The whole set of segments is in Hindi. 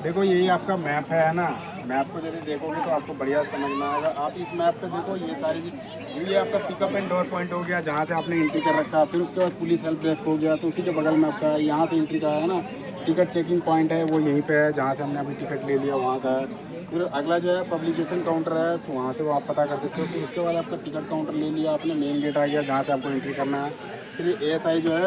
देखो यही आपका मैप है ना, मैप को यदि देखोगे तो आपको बढ़िया समझ में आएगा। आप इस मैप पे देखो ये सारी ये आपका पिकअप एंड ड्रॉप पॉइंट हो गया जहाँ से आपने एंट्री कर रखा, फिर उसके बाद पुलिस हेल्प डेस्क हो गया, तो उसी के बगल में आपका यहाँ से एंट्री का है ना टिकट चेकिंग पॉइंट है, वो यहीं पे है जहाँ से हमने अभी टिकट ले लिया वहाँ का है। फिर अगला जो है पब्लिकेशन काउंटर है, तो वहाँ से वो आप पता कर सकते हो। फिर उसके बाद आपका टिकट काउंटर ले लिया आपने, मेन गेट आ गया जहाँ से आपको एंट्री करना है। फिर ASI जो है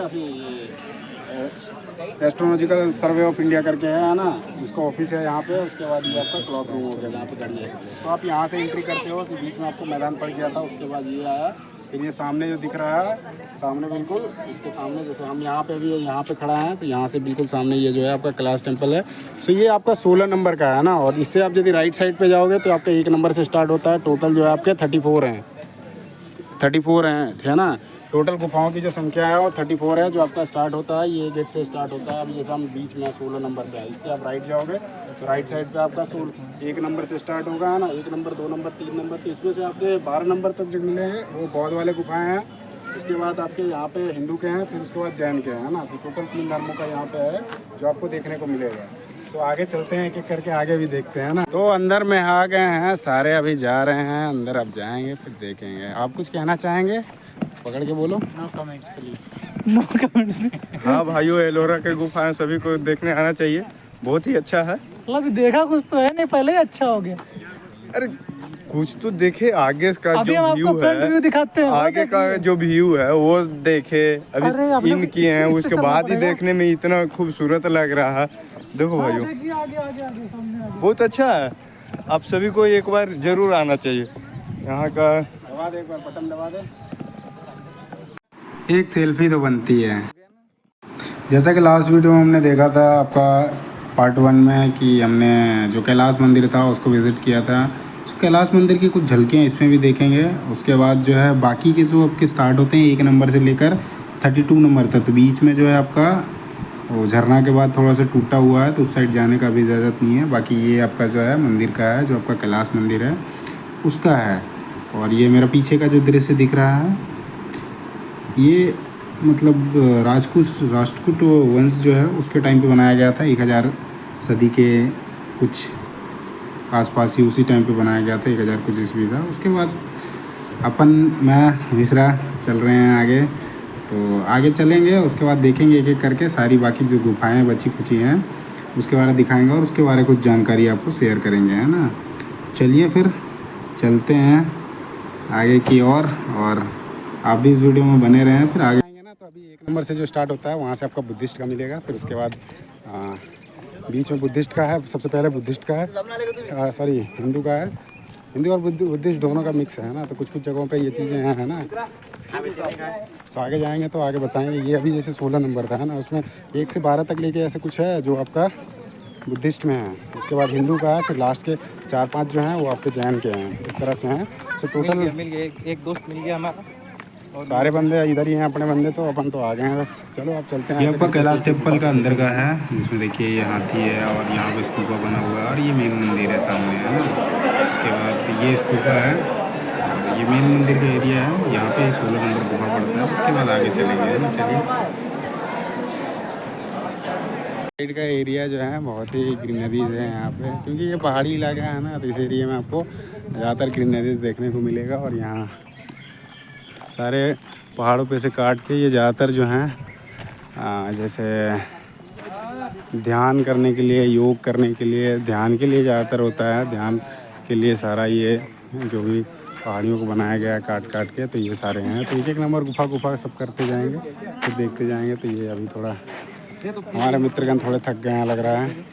एस्ट्रोलॉजिकल सर्वे ऑफ इंडिया करके है ना, उसका ऑफिस है यहाँ पे। उसके बाद ये आपका क्लॉक रूम हो गया जहाँ पे गाड़ी है, तो आप यहाँ से एंट्री करते हो। तो बीच में आपको मैदान पड़ गया था, उसके बाद ये आया। फिर ये सामने जो दिख रहा है, सामने बिल्कुल इसके सामने, जैसे हम यहाँ पे अभी यहाँ पे खड़ा है, तो यहाँ से बिल्कुल सामने ये जो है आपका कैलाश टेम्पल है। सो ये आपका 16 नंबर का है ना, और इससे आप यदि राइट साइड पे जाओगे तो आपका 1 नंबर से स्टार्ट होता है। टोटल जो है आपके 34 हैं, 34 हैं, है ना। टोटल गुफाओं की जो संख्या है वो 34 है, जो आपका स्टार्ट होता है ये गेट से स्टार्ट होता है। अब जैसे हम बीच में 16 नंबर पे है, इससे आप राइट जाओगे तो राइट साइड पे आपका 1 नंबर से स्टार्ट होगा, है ना। 1 नंबर, 2 नंबर, 3 नंबर, तो इसमें से आपके 12 नंबर तक जो मिलेंगे वो बौद्ध वाले गुफाएँ हैं। उसके बाद आपके यहाँ पे हिंदू के हैं, फिर उसके बाद जैन के हैं, है ना। तो टोटल 3 धर्मों का यहाँ पे है जो आपको देखने को मिलेगा। तो आगे चलते हैं, एक एक करके आगे भी देखते हैं ना। तो अंदर में आ गए हैं सारे, अभी जा रहे हैं अंदर, अब जाएंगे फिर देखेंगे। आप कुछ कहना चाहेंगे? पकड़ के बोलो। No comments please, no comments. हाँ भाइयों, एलोरा के गुफाएं सभी को देखने आना चाहिए, बहुत ही अच्छा है। मतलब देखा कुछ तो है नहीं, पहले ही अच्छा हो गया। अरे कुछ तो देखे, आगे का अभी जो हम व्यू आपको फ्रंट व्यू है, दिखाते हैं, आगे का जो व्यू है वो देखे। अरे अभी अभी इनकी हैं, इससे उसके चलना बाद ही पड़ेगा। देखने में इतना खूबसूरत लग रहा है। देखो भाइयों, आगे आगे आगे आगे सामने आगे। बहुत अच्छा है। आप सभी को एक बार जरूर आना चाहिए यहाँ का। दबा दे, एक बार बटन दबा दे, एक सेल्फी तो बनती है। जैसा कि लास्ट वीडियो में हमने देखा था आपका पार्ट 1 में कि हमने जो कैलाश मंदिर था उसको विज़िट किया था। तो कैलाश मंदिर की कुछ झलकियाँ इसमें भी देखेंगे। उसके बाद जो है बाकी के जो आपके स्टार्ट होते हैं 1 नंबर से लेकर 32 नंबर तक, तो बीच में जो है आपका वो झरना के बाद थोड़ा सा टूटा हुआ है, तो उस साइड जाने का भी इजाज़त नहीं है। बाकी ये आपका जो है मंदिर का है, जो आपका कैलाश मंदिर है उसका है। और ये मेरा पीछे का जो दृश्य दिख रहा है, ये मतलब राष्ट्रकूट वंश जो है उसके टाइम पे बनाया गया था। 1000 सदी के कुछ आसपास ही उसी टाइम पे बनाया गया था, 1000 कुछ ईस्वी था। उसके बाद मैं मिश्रा चल रहे हैं आगे, तो आगे चलेंगे। उसके बाद देखेंगे एक एक करके सारी बाकी जो गुफाएं बची खुची हैं उसके बारे में दिखाएंगे, और उसके बारे में कुछ जानकारी आपको शेयर करेंगे, है ना। तो चलिए फिर चलते हैं आगे की और आप भी इस वीडियो में बने रहें। फिर आगे आएंगे ना, तो अभी 1 नंबर से जो स्टार्ट होता है वहाँ से आपका बुद्धिस्ट का मिलेगा। फिर उसके बाद बीच में बुद्धिस्ट का है, सबसे पहले बुद्धिस्ट का है, सॉरी हिंदू का है। हिंदू और बुद्धिस्ट दोनों का मिक्स है ना, तो कुछ कुछ जगहों पे ये चीज़ें हैं, है ना। तो आगे जाएंगे तो आगे बताएंगे। ये अभी जैसे 16 नंबर था, है ना, उसमें 1 से 12 तक लेके ऐसे कुछ है जो आपका बुद्धिस्ट में है। उसके बाद हिंदू का है, फिर लास्ट के 4-5 जो हैं वो आपके जैन के हैं, इस तरह से हैं। तो टोटल मिल गया एक दोस्त मिल गया हमारा, सारे बंदे इधर ही हैं अपने बंदे, तो अपन तो आ गए हैं बस। चलो आप चलते हैं। ये आपका कैलाश टेम्पल का अंदर का है, जिसमें देखिए ये हाथी है और यहाँ पे स्तूपा बना हुआ है, और ये मेन मंदिर है सामने, है ना। उसके बाद ये स्तूपा है, और ये मेन मंदिर का एरिया है। यहाँ पे 16 नंबर गुफा पड़ता है। उसके बाद आगे चलेंगे, है ना। चलिए, साइड का एरिया जो है बहुत ही ग्रीनरीज है यहाँ पे, क्योंकि ये पहाड़ी इलाका है ना, तो इस एरिया में आपको ज़्यादातर ग्रीनरीज देखने को मिलेगा। और यहाँ सारे पहाड़ों पे से काट के ये ज़्यादातर जो हैं जैसे ध्यान करने के लिए, योग करने के लिए, ध्यान के लिए ज़्यादातर होता है। ध्यान के लिए सारा ये जो भी पहाड़ियों को बनाया गया है काट काट के, तो ये सारे हैं। तो 1 नंबर गुफा सब करते जाएंगे, फिर देखते जाएंगे। तो ये अभी थोड़ा हमारे मित्रगण थोड़े थक गए हैं लग रहा है।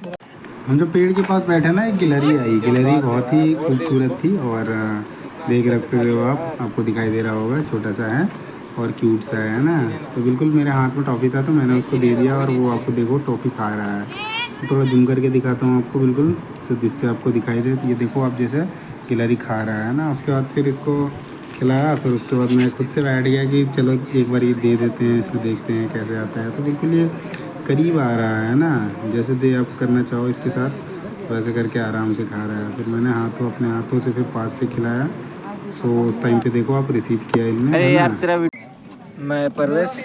हम जो पेड़ के पास बैठे ना, एक गिलहरी आई। गिलहरी बहुत ही खूबसूरत थी, और देख रखते हो आपको दिखाई दे रहा होगा, छोटा सा है और क्यूट सा है ना। तो बिल्कुल मेरे हाथ में टॉफ़ी था, तो मैंने उसको दे दिया, और वो आपको देखो टॉफ़ी खा रहा है। तो थोड़ा जूम करके दिखाता हूँ आपको, बिल्कुल तो जिससे आपको दिखाई दे। तो ये देखो आप, जैसे गिलहरी खा रहा है ना। उसके बाद फिर इसको खिलाया, फिर उसके बाद मैं खुद से बैठ गया कि चलो एक बार ये दे देते हैं, इसको देखते हैं कैसे आता है। तो बिल्कुल ये करीब आ रहा है ना, जैसे दे आप करना चाहो इसके साथ वैसे करके आराम से खा रहा है। फिर मैंने अपने हाथों से फिर पास से खिलाया। सो उस टाइम पे देखो आप, रिसीव किया इनने। अरे यार तेरा मैं परवेश,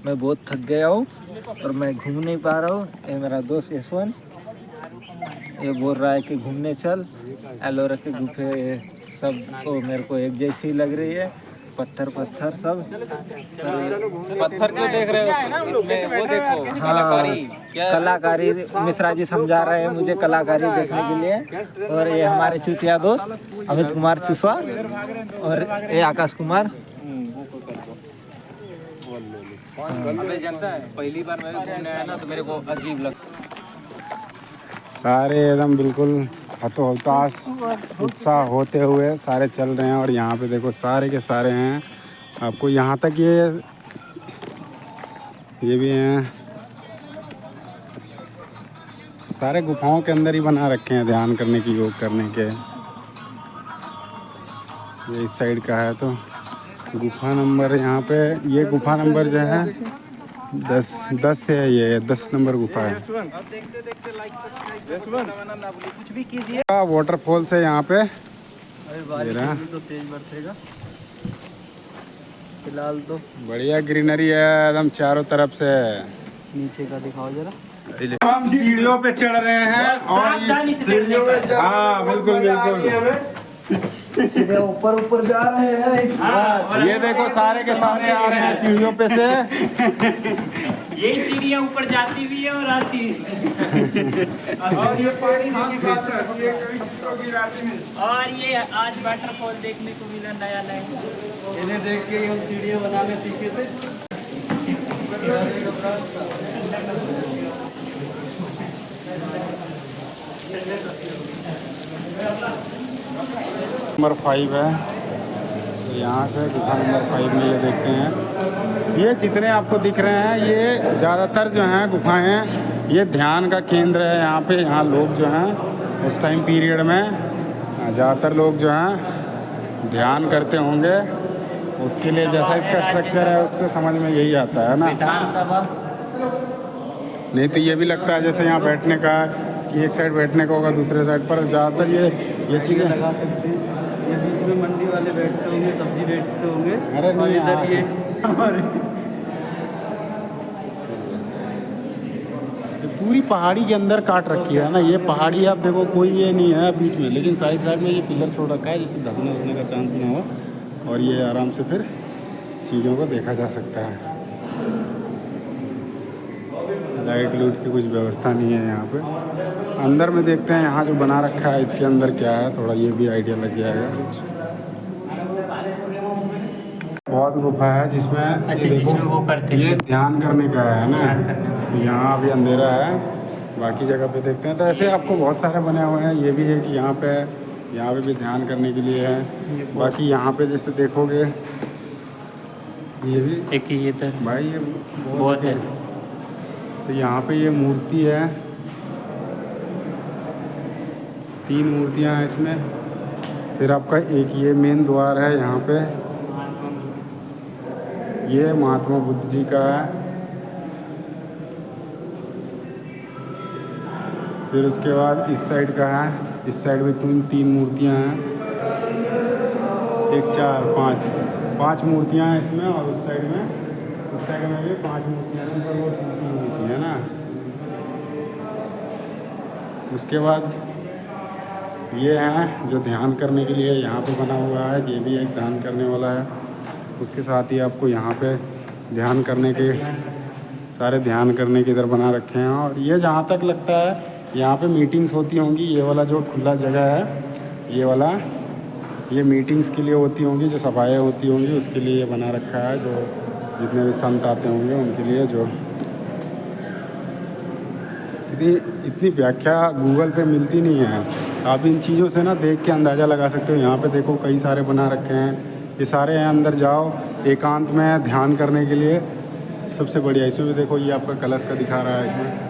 मैं बहुत थक गया हूँ और मैं घूम नहीं पा रहा हूँ। ये मेरा दोस्त यशवंत, ये बोल रहा है कि घूमने चल। एलोरा के गुफे सब तो मेरे को एक जैसी ही लग रही है, पत्थर पत्थर सब। पत्थर क्यों देख रहे हो इसमें? वो देखो कलाकारी। हाँ, कलाकारी मिश्रा जी समझा रहे हैं मुझे कलाकारी देखने के लिए। और ये हमारे चुतिया दोस्त अमित कुमार चुसवा और ये आकाश कुमार। अबे जानता है पहली बार मैं घूमने आया ना तो मेरे को अजीब लगा। सारे एकदम बिल्कुल हतोहताश उत्साह होते हुए सारे चल रहे हैं। और यहाँ पे देखो सारे के सारे हैं, आपको यहाँ तक ये भी हैं, सारे गुफाओं के अंदर ही बना रखे हैं ध्यान करने की, योग करने के। ये इस साइड का है तो गुफा नंबर यहाँ पे, ये गुफा नंबर जो है 10 से है, ये 10 नंबर गुफा है। अब देखते देखते लाइक सब्सक्राइब करना ना भूलिए, कुछ भी कीजिए। वाटरफॉल से यहाँ पे ये रहा। तो तेज बरसेगा फिलहाल तो। बढ़िया ग्रीनरी है एकदम चारों तरफ से। नीचे का दिखाओ जरा। हम सीढ़ियों पे चढ़ रहे हैं और सीढ़ियों पे, हाँ बिल्कुल बिल्कुल सीधे ऊपर ऊपर जा रहे हैं। ये देखो सारे के सारे आ रहे हैं सीढ़ियों पे से। यही सीढ़ियाँ ऊपर जाती भी है और आती है। और ये पानी और ये आज वाटरफॉल देखने को मिला नया नया। इन्हें देख के हम सीढ़ियाँ बनाने सीखे थे। नंबर 5 है, तो यहाँ से गुफा नंबर 5 में ये देखते हैं। ये जितने आपको दिख रहे हैं ये ज़्यादातर जो हैं गुफाएं ये ध्यान का केंद्र है। यहाँ पे यहाँ लोग जो हैं उस टाइम पीरियड में ज़्यादातर लोग जो हैं ध्यान करते होंगे। उसके लिए जैसा इसका स्ट्रक्चर है उससे समझ में यही आता है ना। विधानसभा नहीं तो ये भी लगता है जैसे यहाँ बैठने का कि एक साइड बैठने का होगा, दूसरे साइड पर ज़्यादातर ये चीज़ें। ये बीच में मंडी वाले बैठते होंगे, सब्जी बेचते होंगे। अरे नहीं, इधर ये हमारे पूरी पहाड़ी के अंदर काट रखी है ना। ये पहाड़ी आप देखो कोई ये नहीं है बीच में, लेकिन साइड साइड में ये पिलर छोड़ रखा है जिससे धंसने उसने का चांस ना हो, और ये आराम से फिर चीज़ों को देखा जा सकता है। लाइट लूट की कुछ व्यवस्था नहीं है यहाँ पे। अंदर में देखते हैं यहाँ जो बना रखा है इसके अंदर क्या है, थोड़ा ये भी आइडिया लग जाएगा कुछ। बहुत गुफा है जिसमें अच्छा, ये देखो, जिसमें वो करते ये हैं। ध्यान करने का है ना। तो यहाँ अभी अंधेरा है, बाकी जगह पे देखते हैं। तो ऐसे आपको बहुत सारे बने हुए हैं। ये भी है कि यहाँ पे भी ध्यान करने के लिए है। बाकी यहाँ पे जैसे देखोगे ये भी एक ये तो भाई ये बहुत है। तो यहाँ पे ये मूर्ति है, 3 मूर्तियाँ हैं इसमें। फिर आपका एक ये मेन द्वार है यहाँ पे, ये महात्मा बुद्ध जी का है। फिर उसके बाद इस साइड का है, इस साइड में 3 मूर्तियाँ हैं, 1 4 5 मूर्तियाँ हैं इसमें। और उस साइड में भी 5 मूर्तियाँ हैं, ऊपर वो 3 मूर्तियाँ हैं ना। उसके बाद ये हैं जो ध्यान करने के लिए यहाँ पे बना हुआ है, ये भी एक ध्यान करने वाला है। उसके साथ ही आपको यहाँ पे ध्यान करने के सारे ध्यान करने के इधर बना रखे हैं। और ये जहाँ तक लगता है यहाँ पे मीटिंग्स होती होंगी। ये वाला जो खुला जगह है, ये वाला ये मीटिंग्स के लिए होती होंगी, जो सभाएँ होती होंगी उसके लिए ये बना रखा है। जो जितने भी संत आते होंगे उनके लिए। जो इतनी व्याख्या गूगल पे मिलती नहीं है। आप इन चीज़ों से ना देख के अंदाज़ा लगा सकते हो। यहाँ पे देखो कई सारे बना रखे हैं, ये सारे हैं। अंदर जाओ एकांत में ध्यान करने के लिए सबसे बढ़िया। इसमें भी देखो ये आपका कलश का दिखा रहा है इसमें।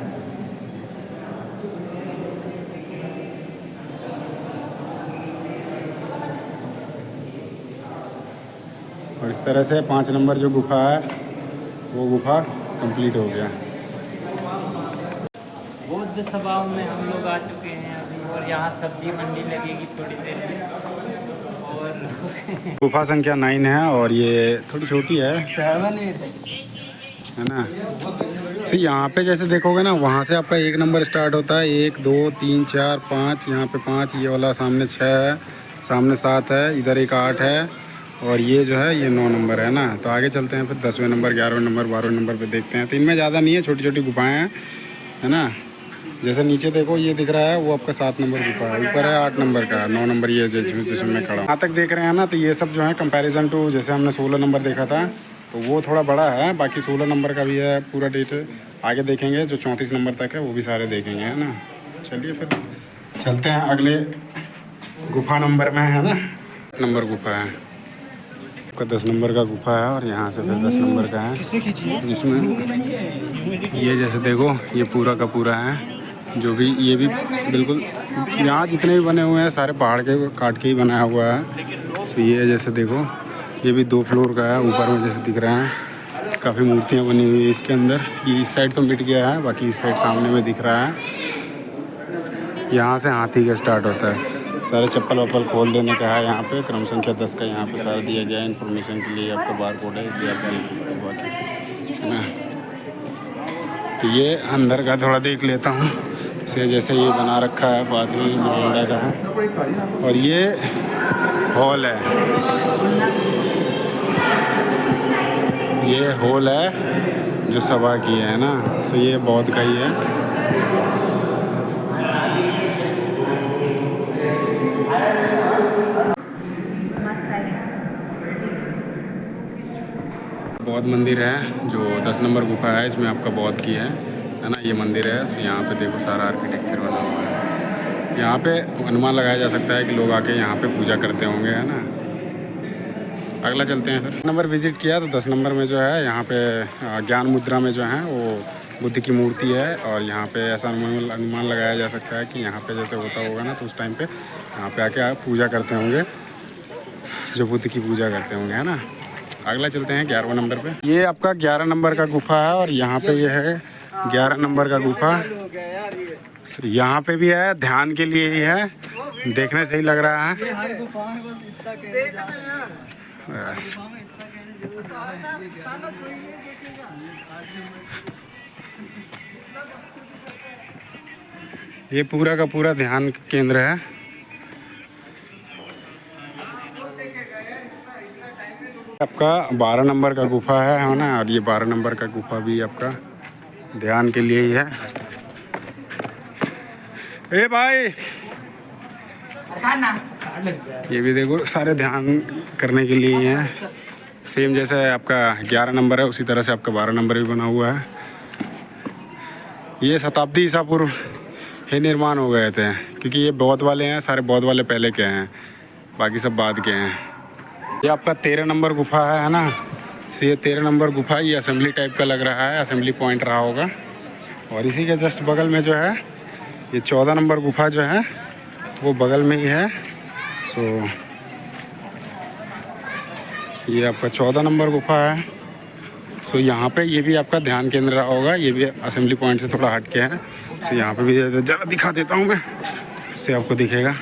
और इस तरह से 5 नंबर जो गुफा है वो गुफा कंप्लीट हो गया। बौद्ध सभाओं में हम लोग आ चुके हैं अभी, और यहाँ सब्जी मंडी लगेगी थोड़ी देर में। और गुफा संख्या 9 है और ये थोड़ी छोटी है 7 8 है ना। सो यहाँ पे जैसे देखोगे ना, वहाँ से आपका 1 नंबर स्टार्ट होता है, 1 2 3 4 5, यहाँ पे 5, ये वाला सामने 6 है, सामने 7 है, इधर एक 8 है, और ये जो है ये 9 नंबर है ना। तो आगे चलते हैं फिर 10वें नंबर, 11वें नंबर, 12वें नंबर पे देखते हैं। तो इनमें ज़्यादा नहीं है, छोटी छोटी गुफाएँ हैं, है ना। जैसे नीचे देखो ये दिख रहा है, वो आपका 7 नंबर गुफा है, ऊपर है 8 नंबर का, 9 नंबर ये जिसमें मैं खड़ा हूँ। यहाँ तक देख रहे हैं ना, तो ये सब जो है कंपैरिजन टू जैसे हमने 16 नंबर देखा था, तो वो थोड़ा बड़ा है। बाकी 16 नंबर का भी है पूरा डेट, आगे देखेंगे। जो 34 नंबर तक है वो भी सारे देखेंगे, है ना। चलिए फिर चलते हैं अगले गुफा नंबर में, है ना। नंबर गुफा है आपका, 10 नंबर का गुफा है, और यहाँ से फिर 10 नंबर का है, जिसमें ये जैसे देखो ये पूरा का पूरा है। जो भी ये भी बिल्कुल यहाँ जितने भी बने हुए हैं सारे पहाड़ के काट के ही बनाया हुआ है। तो ये जैसे देखो ये भी 2 फ्लोर का है, ऊपर में जैसे दिख रहा है काफ़ी मूर्तियाँ बनी हुई है इसके अंदर। ये इस साइड तो मिट गया है, बाकी इस साइड सामने में दिख रहा है। यहाँ से हाथी का स्टार्ट होता है। सारे चप्पल वप्पल खोल देने का है यहाँ पे। क्रम संख्या 10 का यहाँ पे सारा दिया गया है इन्फॉर्मेशन के लिए। आपका बार कोड है, इसे आप देख सकते हो, बाकी है ना। तो ये अंदर का थोड़ा देख लेता हूँ। से जैसे ये बना रखा है पाथरी मिरिंडा का है, और ये हॉल है, ये हॉल है जो सभा की है ना। सो ये बौद्ध का ही है। बौद्ध मंदिर है जो 10 नंबर गुफा है, इसमें आपका बौद्ध की है ना। ये मंदिर है। सो यहाँ पे देखो सारा आर्किटेक्चर बना हुआ है। यहाँ पे अनुमान लगाया जा सकता है कि लोग आके यहाँ पे पूजा करते होंगे, है ना। अगला चलते हैं फिर। नंबर विज़िट किया तो 10 नंबर में जो है यहाँ पे ज्ञान मुद्रा में जो है वो बुद्ध की मूर्ति है। और यहाँ पे ऐसा अनुमान लगाया जा सकता है कि यहाँ पे जैसे होता होगा ना, तो उस टाइम पे यहाँ पे आके आप पूजा करते होंगे, जो बुद्ध की पूजा करते होंगे, है ना। अगला चलते हैं 11वें नंबर पे। ये आपका 11 नंबर का गुफा है, और यहाँ पे ये है 11 नंबर का गुफा। यहाँ पे भी है, ध्यान के लिए ही है, देखने से ही लग रहा है। ये पूरा का पूरा ध्यान केंद्र है। आपका 12 नंबर का गुफा है ना। और ये 12 नंबर का गुफा भी आपका ध्यान के लिए ही है। ए भाई, ये भी देखो सारे ध्यान करने के लिए ही है। सेम जैसे आपका 11 नंबर है, उसी तरह से आपका 12 नंबर भी बना हुआ है। ये शताब्दी ईसा पूर्व ही निर्माण हो गए थे, क्योंकि ये बौद्ध वाले हैं, सारे बौद्ध वाले पहले के हैं, बाकी सब बाद के हैं। ये आपका 13 नंबर गुफा है ना। सो ये 13 नंबर गुफा, ये असेंबली टाइप का लग रहा है, असेंबली पॉइंट रहा होगा। और इसी के जस्ट बगल में जो है ये 14 नंबर गुफा जो है वो बगल में ही है। सो ये आपका 14 नंबर गुफा है। सो यहाँ पे ये भी आपका ध्यान केंद्र रहा होगा, ये भी असेंबली पॉइंट से थोड़ा हट के है। सो यहाँ पे भी ज़रा दिखा देता हूँ मैं, इससे आपको दिखेगा।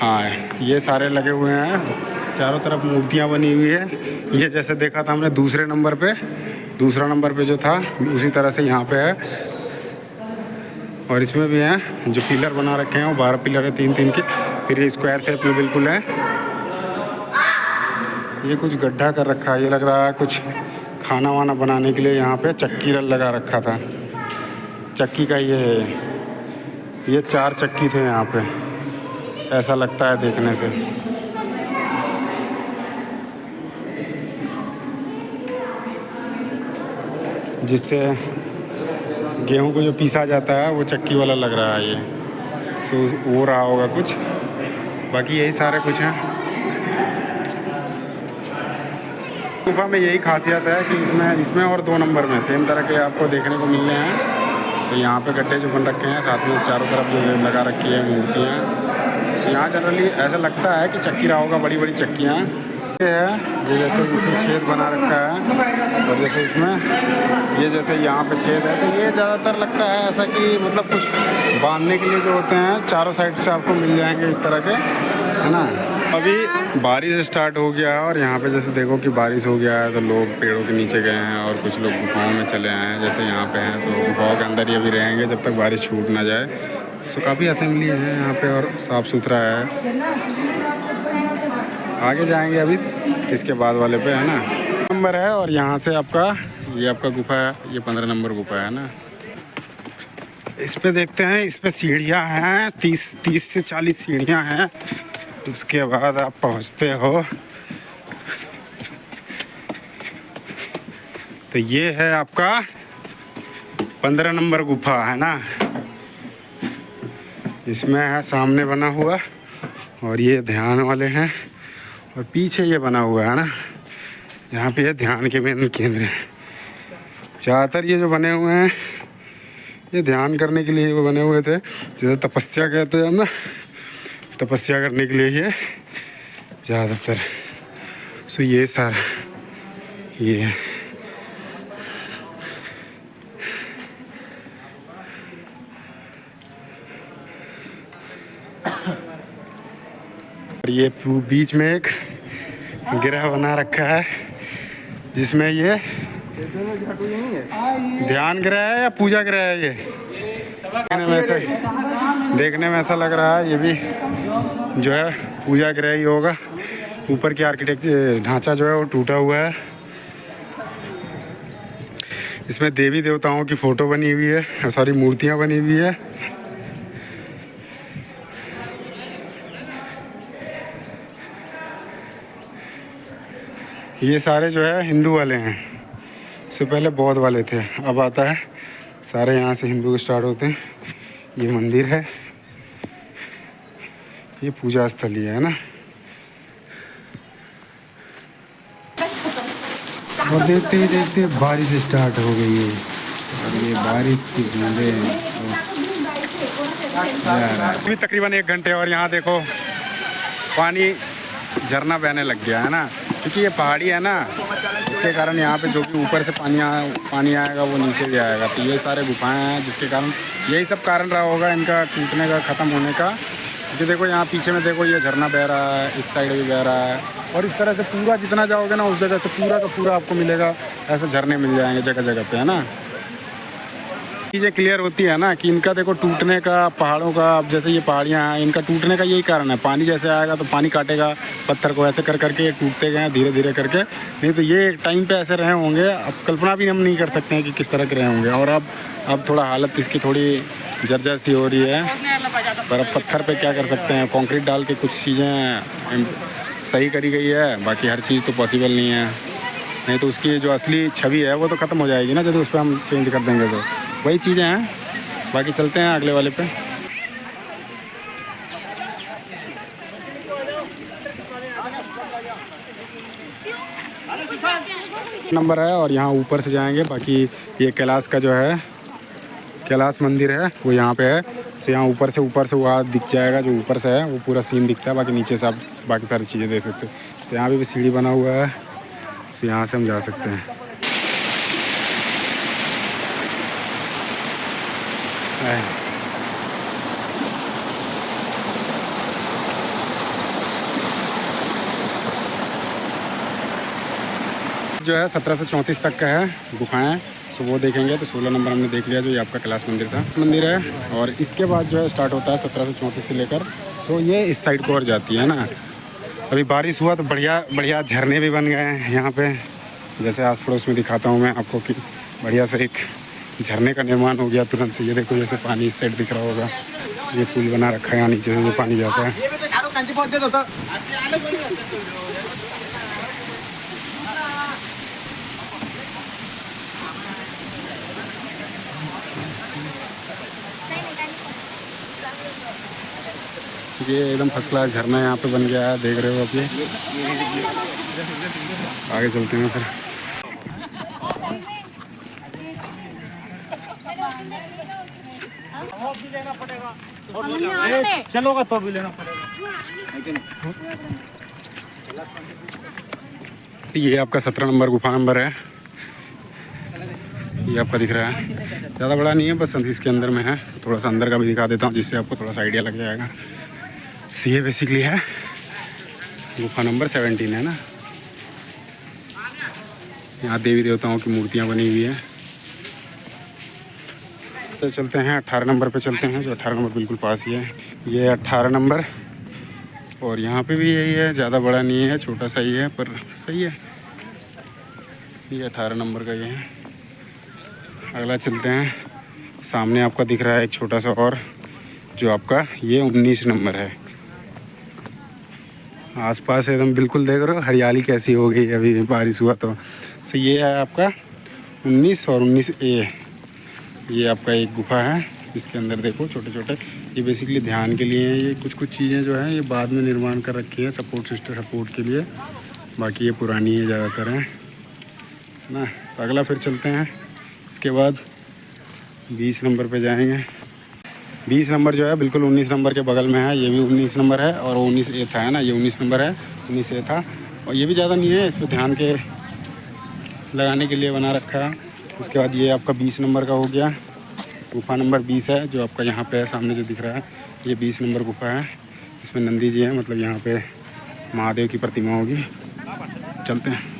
हाँ, ये सारे लगे हुए हैं, चारों तरफ मूर्तियाँ बनी हुई है। ये जैसे देखा था हमने दूसरे नंबर पे, दूसरा नंबर पे जो था उसी तरह से यहाँ पे है। और इसमें भी हैं जो पिलर बना रखे हैं, वो 12 पिलर है, 3-3 के। फिर ये स्क्वायर शेप में बिल्कुल है। ये कुछ गड्ढा कर रखा है, ये लग रहा है कुछ खाना वाना बनाने के लिए यहाँ पे चक्की लगा रखा था। चक्की का ये 4 चक्की थे यहाँ पे, ऐसा लगता है देखने से। जिससे गेहूं को जो पीसा जाता है वो चक्की वाला लग रहा है ये। सो वो रहा होगा कुछ, बाकी यही सारे कुछ हैं। गुफा में यही खासियत है कि इसमें और 2 नंबर में सेम तरह के आपको देखने को मिल रहे हैं। सो यहाँ पे गड्ढे जो बन रखे हैं, साथ में चारों तरफ जो लगा रखी है मूर्तियाँ। तो यहाँ जनरली ऐसा लगता है कि चक्की रहा होगा, बड़ी बड़ी चक्कियाँ है। ये जैसे इसमें छेद बना रखा है, और जैसे इसमें ये जैसे यहाँ पे छेद है, तो ये ज़्यादातर लगता है ऐसा कि मतलब कुछ बांधने के लिए जो होते हैं, चारों साइड से आपको मिल जाएंगे इस तरह के। है ना। अभी बारिश स्टार्ट हो गया है और यहाँ पे जैसे देखो कि बारिश हो गया है तो लोग पेड़ों के नीचे गए हैं और कुछ लोग गुफाओं में चले आए हैं। जैसे यहाँ पे हैं तो गुफाओं के अंदर ये भी रहेंगे जब तक बारिश छूट ना जाए। सो काफ़ी असेंबली है यहाँ पे और साफ़ सुथरा है। आगे जाएंगे अभी इसके बाद वाले पे, है ना। नंबर है और यहाँ से ये आपका गुफा है, ये 15 नंबर गुफा है ना। इस पे देखते हैं, इस पे सीढ़ियाँ हैं, 30 से 40 सीढ़ियाँ हैं। उसके बाद आप पहुँचते हो तो ये है आपका 15 नंबर गुफा, है ना। इसमें है सामने बना हुआ और ये ध्यान वाले हैं और पीछे ये बना हुआ है ना, यहाँ पे ये ध्यान के मेन केंद्र है। ज़्यादातर ये जो बने हुए हैं ये ध्यान करने के लिए वो बने हुए थे, जैसे तपस्या कहते हैं ना, तपस्या करने के लिए ये ज़्यादातर। सो ये सारा ये है। ये बीच में एक ग्रह बना रखा है जिसमें ये ध्यान ग्रह है या पूजा ग्रह है। ये देखने में ऐसा लग रहा है ये भी जो है पूजा ग्रह ही होगा। ऊपर की आर्किटेक्चर ढांचा जो है वो टूटा हुआ है। इसमें देवी देवताओं की फ़ोटो बनी हुई है, सॉरी मूर्तियाँ बनी हुई है। ये सारे जो है हिंदू वाले हैं, इससे पहले बौद्ध वाले थे, अब आता है सारे यहाँ से हिंदू स्टार्ट होते हैं। ये मंदिर है, ये पूजा स्थल ही है ना। और देखते ही देखते बारिश स्टार्ट हो गई है और ये बारिश की बूंदें अभी तकरीबन 1 घंटे और यहाँ देखो पानी झरना बहने लग गया है ना, क्योंकि ये पहाड़ी है ना, इसके कारण यहाँ पे जो कि ऊपर से पानी आएगा वो नीचे भी आएगा। तो ये सारे गुफाएं हैं जिसके कारण यही सब कारण रहा होगा इनका टूटने का, ख़त्म होने का। क्योंकि देखो यहाँ पीछे में देखो ये झरना बह रहा है, इस साइड भी बह रहा है और इस तरह से पूरा जितना जाओगे ना उस जगह से पूरा का पूरा आपको मिलेगा। ऐसे झरने मिल जाएंगे जगह जगह पे, है ना। चीज़ें क्लियर होती है ना कि इनका देखो टूटने का, पहाड़ों का, अब जैसे ये पहाड़ियाँ हैं इनका टूटने का यही कारण है। पानी जैसे आएगा तो पानी काटेगा पत्थर को, ऐसे कर करके ये टूटते गए धीरे धीरे करके। नहीं तो ये टाइम पे ऐसे रहे होंगे, अब कल्पना भी हम नहीं कर सकते हैं कि किस तरह के रहे होंगे। और अब थोड़ा हालत इसकी थोड़ी जर्जर सी हो रही है, पर अब पत्थर पे क्या कर सकते हैं, कंक्रीट डाल के कुछ चीज़ें सही करी गई है, बाकी हर चीज़ तो पॉसिबल नहीं है। नहीं तो उसकी जो असली छवि है वो तो ख़त्म हो जाएगी ना, जब उस पर हम चेंज कर देंगे तो वही चीज़ें हैं। बाकी चलते हैं अगले वाले पे। नंबर है और यहाँ ऊपर से जाएंगे। बाकी ये कैलाश का जो है कैलाश मंदिर है वो यहाँ पे है। तो यहाँ ऊपर से वो दिख जाएगा, जो ऊपर से है वो पूरा सीन दिखता है। बाकी नीचे से आप बाकी सारी चीज़ें देख सकते हैं। तो यहाँ पे भी सीढ़ी बना हुआ है, तो यहाँ से हम जा सकते हैं। जो है 17 से 34 तक का है गुफाएं, तो वो देखेंगे। तो 16 नंबर हमने देख लिया, जो ये आपका कैलाश मंदिर था, इस मंदिर है। और इसके बाद जो है स्टार्ट होता है 17 से 34 से लेकर, तो ये इस साइड को और जाती है ना। अभी बारिश हुआ तो बढ़िया बढ़िया झरने भी बन गए हैं यहाँ पे। जैसे आस पड़ोस में दिखाता हूँ मैं आपको कि बढ़िया से एक झरने का निर्माण हो गया तुरंत से। ये देखो जैसे पानी इस साइड दिख रहा होगा, ये पुल बना रखा है, यहाँ नीचे से जो पानी जाता है। ये एकदम फर्स्ट क्लास झरना यहाँ पे बन गया है, देख रहे हो आप। ये आगे चलते हैं फिर। चलोगा तो भी लेना पड़ेगा। ये आपका 17 नंबर गुफा नंबर है, ये आपका दिख रहा है। ज़्यादा बड़ा नहीं है, बस इसके अंदर में है। थोड़ा सा अंदर का भी दिखा देता हूँ जिससे आपको थोड़ा सा आइडिया लग जाएगा। सो ये बेसिकली है गुफा नंबर 17 है ना। यहाँ देवी देवताओं की मूर्तियाँ बनी हुई हैं। तो चलते हैं 18 नंबर पे चलते हैं, जो 18 नंबर बिल्कुल पास ही है। ये 18 नंबर, और यहाँ पे भी यही है, ज़्यादा बड़ा नहीं है, छोटा सा ही है पर सही है। ये 18 नंबर का ये है। अगला चलते हैं, सामने आपका दिख रहा है एक छोटा सा और, जो आपका ये 19 नंबर है। आसपास एकदम बिल्कुल देख रहे हो हरियाली कैसी हो गई, अभी बारिश हुआ तो। सो ये है आपका 19 और 19A। ये आपका एक गुफा है, इसके अंदर देखो छोटे छोटे, ये बेसिकली ध्यान के लिए हैं। ये कुछ चीज़ें जो हैं ये बाद में निर्माण कर रखी है सपोर्ट के लिए, बाकी ये पुरानी है ज़्यादातर है ना। तो अगला फिर चलते हैं, इसके बाद 20 नंबर पे जाएंगे। 20 नंबर जो है बिल्कुल 19 नंबर के बगल में है। ये भी 19 नंबर है और 19A था है ना, ये 19 नंबर है, 19A था। और ये भी ज़्यादा नहीं है, इस पर ध्यान के लगाने के लिए बना रखा है। उसके बाद ये आपका 20 नंबर का हो गया, गुफा नंबर 20 है, जो आपका यहाँ पे है सामने जो दिख रहा है, ये 20 नंबर गुफा है। इसमें नंदी जी हैं, मतलब यहाँ पे महादेव की प्रतिमा होगी। चलते हैं।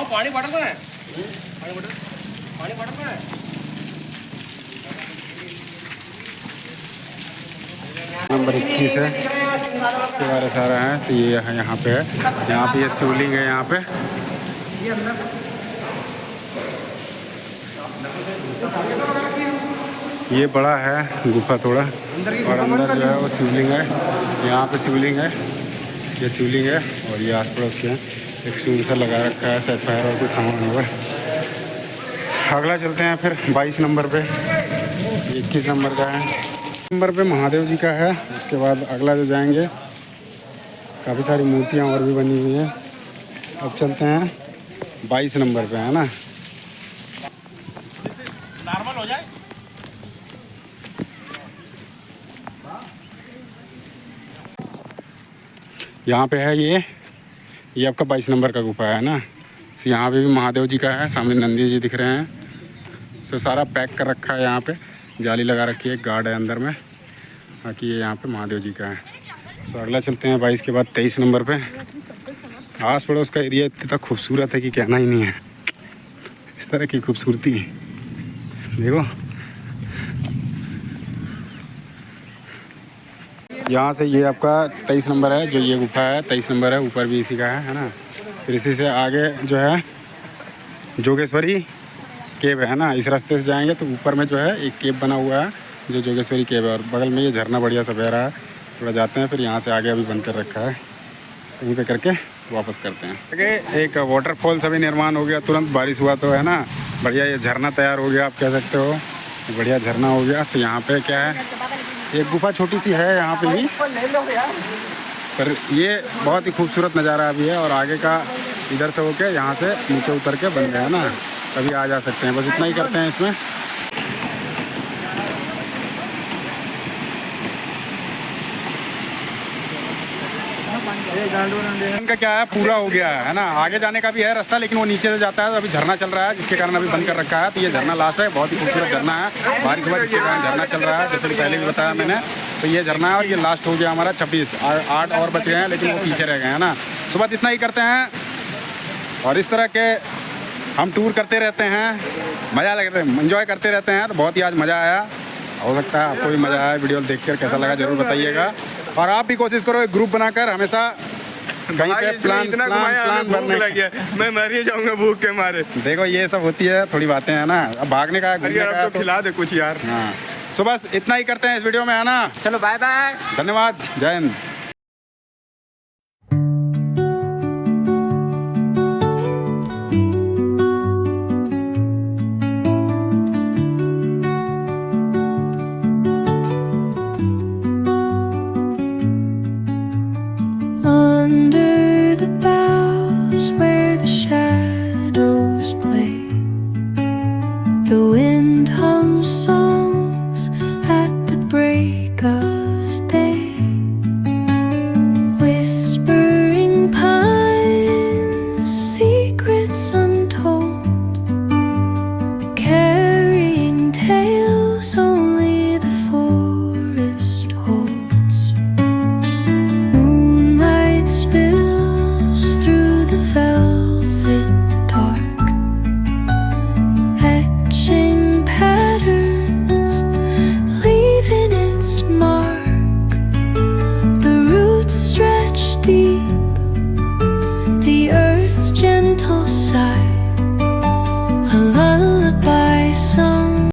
पानी बॉटल कौन है? पानी बॉटल कौन है? नंबर 21 है, इसके बारे सारा है। तो ये यहाँ पे है, यहाँ पे ये शिवलिंग है यहाँ पे। ये बड़ा है गुफा थोड़ा, और अंदर जो है वो शिवलिंग है। यहाँ पे शिवलिंग है, ये शिवलिंग है, और ये आस पड़ोस के एक सूर्य सा लगा रखा है, शायद फायर और कुछ सामान होगा। अगला चलते हैं फिर 22 नंबर पे, 21 नंबर का है। नंबर पे महादेव जी का है। उसके बाद अगला जो जाएंगे, काफ़ी सारी मूर्तियाँ और भी बनी हुई हैं। अब चलते हैं 22 नंबर पे, है ना। नॉर्मल हो जाए। यहाँ पे है ये आपका 22 नंबर का गुफा है ना। सो यहाँ पे भी महादेव जी का है, सामने नंदी जी दिख रहे हैं। सो सारा पैक कर रखा है, यहाँ पे जाली लगा रखी है, गार्ड है अंदर में, बाकी ये यहाँ पे महादेव जी का है। सो अगला चलते हैं 22 के बाद 23 नंबर पे। आस पड़ोस का एरिया इतना खूबसूरत है कि कहना ही नहीं है। इस तरह की खूबसूरती देखो। यहाँ से ये आपका 23 नंबर है, जो ये गुफा है 23 नंबर है, ऊपर भी इसी का है ना। फिर इसी से आगे जो है जोगेश्वरी केव है ना। इस रास्ते से जाएंगे तो ऊपर में जो है एक केव बना हुआ है, जो जोगेश्वरी केव है, और बगल में ये झरना बढ़िया सा बह रहा है। थोड़ा जाते हैं, फिर यहाँ से आगे अभी बंद कर रखा है, वहीं पे करके वापस करते हैं। आगे एक वाटरफॉल से भी निर्माण हो गया, तुरंत बारिश हुआ तो है ना, बढ़िया ये झरना तैयार हो गया, आप कह सकते हो, बढ़िया झरना हो गया। तो यहाँ पे क्या है, एक गुफा छोटी सी है यहाँ पे भी, पर ये बहुत ही खूबसूरत नज़ारा अभी है। और आगे का इधर से होके यहाँ से नीचे उतर के बन गया ना, कभी आ जा सकते हैं। बस इतना ही करते हैं इसमें। इनका क्या है, पूरा हो गया है ना। आगे जाने का भी है रास्ता, लेकिन वो नीचे से जाता है, तो अभी झरना चल रहा है, जिसके कारण अभी बंद कर रखा है। तो ये झरना लास्ट है, बहुत ही खूबसूरत झरना है। बारिश हुआ जिसके कारण झरना चल रहा है, जैसे कि पहले भी बताया मैंने। तो ये झरना है, और ये लास्ट हो गया हमारा 26। 8 और बच गए हैं, लेकिन वो पीछे रह गए हैं ना। सुबह इतना ही करते हैं, और इस तरह के हम टूर करते रहते हैं, मज़ा लगता है, एंजॉय करते रहते हैं। तो बहुत ही आज मज़ा आया, हो सकता है आपको भी मज़ा आया। वीडियो देखकर कैसा लगा जरूर बताइएगा, और आप भी कोशिश करो एक ग्रुप बनाकर हमेशा कहीं पे प्लान भरने लगे। मैं मर ही जाऊंगा भूख के मारे। देखो ये सब होती है, थोड़ी बातें है ना। अब भागने का, घूमने का, तो खिला दे कुछ यार। हाँ, तो बस इतना ही करते हैं इस वीडियो में, है ना। चलो बाय बाय, धन्यवाद, जय हिंद।